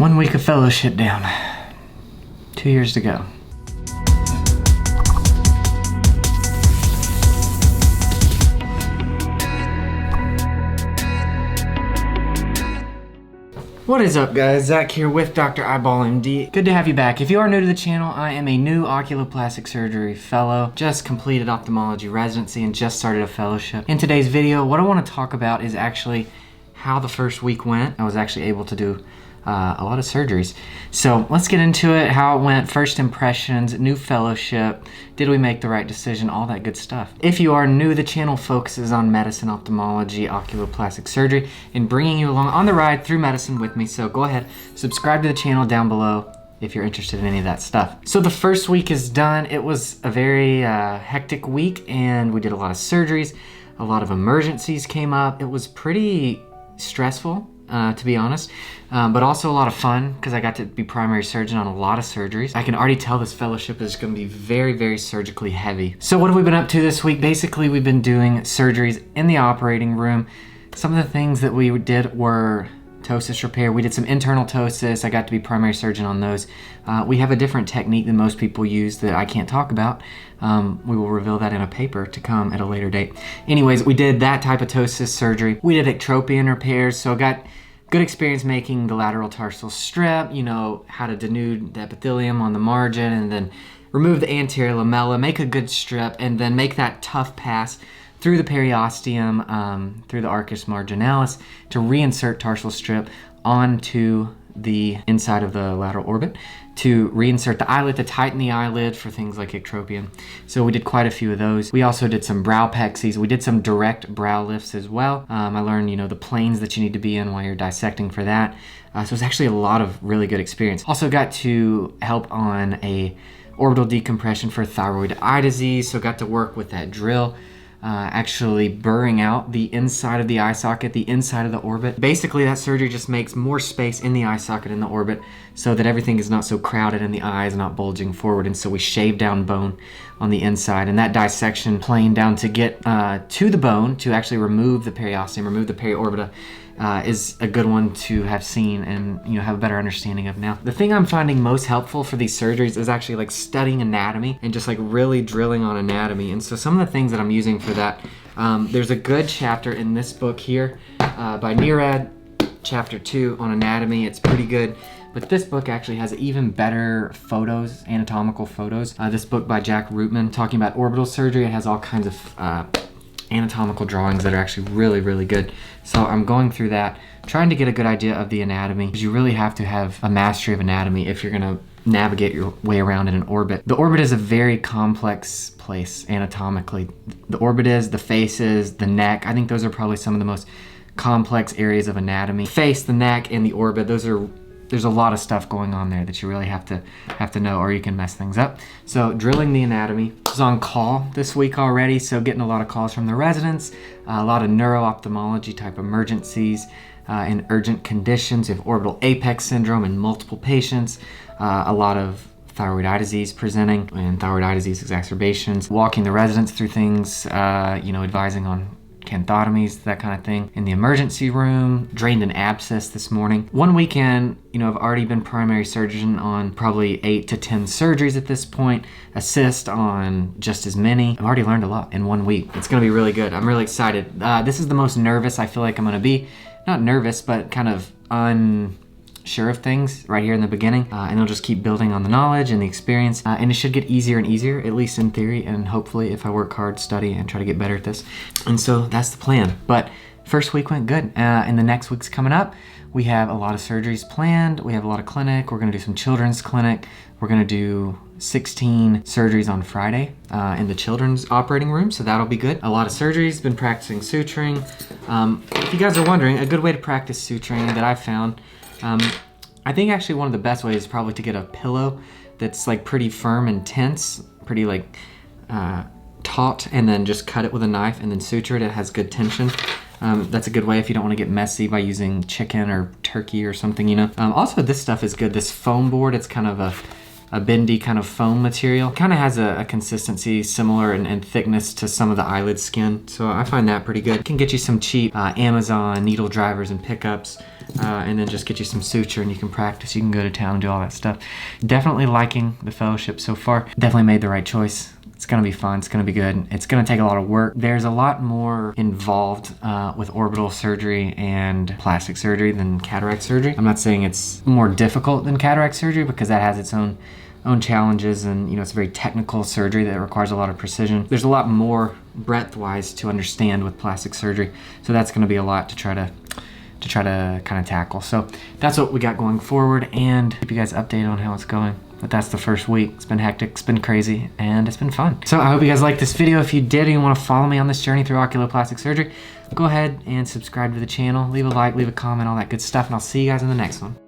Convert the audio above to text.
1 week of fellowship down. 2 years to go. What is up, guys? Zach here with Dr. Eyeball MD. Good to have you back. If you are new to the channel, I am a new oculoplastic surgery fellow, just completed ophthalmology residency and just started a fellowship. In today's video, what I want to talk about is actually how the first week went. I was actually able to do a lot of surgeries. So let's get into it, how it went, first impressions, new fellowship, did we make the right decision, all that good stuff. If you are new, the channel focuses on medicine, ophthalmology, oculoplastic surgery, and bringing you along on the ride through medicine with me. So go ahead, subscribe to the channel down below if you're interested in any of that stuff. So the first week is done. It was a very hectic week and we did a lot of surgeries. A lot of emergencies came up. It was pretty stressful, to be honest, but also a lot of fun because I got to be primary surgeon on a lot of surgeries. I can already tell this fellowship is going to be very, very surgically heavy. So what have we been up to this week? Basically, we've been doing surgeries in the operating room. Some of the things that we did were ptosis repair. We did some internal ptosis. I got to be primary surgeon on those. We have a different technique than most people use that I can't talk about. We will reveal that in a paper to come at a later date. Anyways, we did that type of ptosis surgery. We did ectropion repairs, so I got good experience making the lateral tarsal strip, you know, how to denude the epithelium on the margin and then remove the anterior lamella, make a good strip, and then make that tough pass through the periosteum, through the arcus marginalis to reinsert tarsal strip onto the inside of the lateral orbit to reinsert the eyelid, to tighten the eyelid for things like ectropion. So we did quite a few of those. We also did some brow pexies. We did some direct brow lifts as well. I learned, you know, the planes that you need to be in while you're dissecting for that. So it was actually a lot of really good experience. Also got to help on a orbital decompression for thyroid eye disease. So got to work with that drill. Actually burring out the inside of the eye socket, the inside of the orbit. Basically, that surgery just makes more space in the eye socket in the orbit so that everything is not so crowded and the eye is not bulging forward. And so we shave down bone on the inside, and that dissection plane down to get to the bone to actually remove the periosteum, remove the periorbita, is a good one to have seen and, you know, have a better understanding of now. The thing I'm finding most helpful for these surgeries is actually like studying anatomy and just like really drilling on anatomy. And so some of the things that I'm using for that, there's a good chapter in this book here by Nirad, chapter 2 on anatomy. It's pretty good. But this book actually has even better photos, anatomical photos. This book by Jack Rootman talking about orbital surgery, it has all kinds of anatomical drawings that are actually really, really good. So I'm going through that, trying to get a good idea of the anatomy, because you really have to have a mastery of anatomy if you're gonna navigate your way around in an orbit. The orbit is a very complex place anatomically. The orbit is, the face is, the neck. I think those are probably some of the most complex areas of anatomy. Face, the neck, and the orbit, there's a lot of stuff going on there that you really have to know, or you can mess things up. So drilling the anatomy. I was on call this week already, so getting a lot of calls from the residents, a lot of neuro-ophthalmology type emergencies and urgent conditions. You have orbital apex syndrome in multiple patients, a lot of thyroid eye disease presenting and thyroid eye disease exacerbations, walking the residents through things, you know, advising on canthotomies, that kind of thing. In the emergency room, drained an abscess this morning. One weekend, you know, I've already been primary surgeon on probably 8 to 10 surgeries at this point, assist on just as many. I've already learned a lot in 1 week. It's gonna be really good. I'm really excited. This is the most nervous I feel like I'm gonna be. Not nervous, but kind of unsure of things right here in the beginning, and I'll just keep building on the knowledge and the experience, and it should get easier and easier, at least in theory, and hopefully if I work hard, study, and try to get better at this. And so that's the plan. But first week went good, and the next week's coming up. We have a lot of surgeries planned. We have a lot of clinic. We're gonna do some children's clinic. We're gonna do 16 surgeries on Friday in the children's operating room, so that'll be good. A lot of surgeries, been practicing suturing. If you guys are wondering, a good way to practice suturing that I've found, I think actually one of the best ways is probably to get a pillow that's like pretty firm and tense, pretty like taut, and then just cut it with a knife and then suture it. It has good tension. That's a good way if you don't want to get messy by using chicken or turkey or something, you know. Also, this stuff is good. This foam board, it's kind of a bendy kind of foam material. Kind of has a consistency similar in thickness to some of the eyelid skin. So I find that pretty good. It can get you some cheap Amazon needle drivers and pickups. and then just get you some suture and you can practice. You can go to town and do all that stuff. Definitely liking the fellowship so far. Definitely made the right choice. It's gonna be fun, it's gonna be good. It's gonna take a lot of work. There's a lot more involved with orbital surgery and plastic surgery than cataract surgery. I'm not saying it's more difficult than cataract surgery because that has its own challenges, and it's a very technical surgery that requires a lot of precision. There's a lot more breadth-wise to understand with plastic surgery, so that's gonna be a lot to try to kind of tackle. So that's what we got going forward, and keep you guys updated on how it's going. But that's the first week. It's been hectic, it's been crazy, and it's been fun. So I hope you guys liked this video. If you did and you want to follow me on this journey through oculoplastic surgery, go ahead and subscribe to the channel, leave a like, leave a comment, all that good stuff, and I'll see you guys in the next one.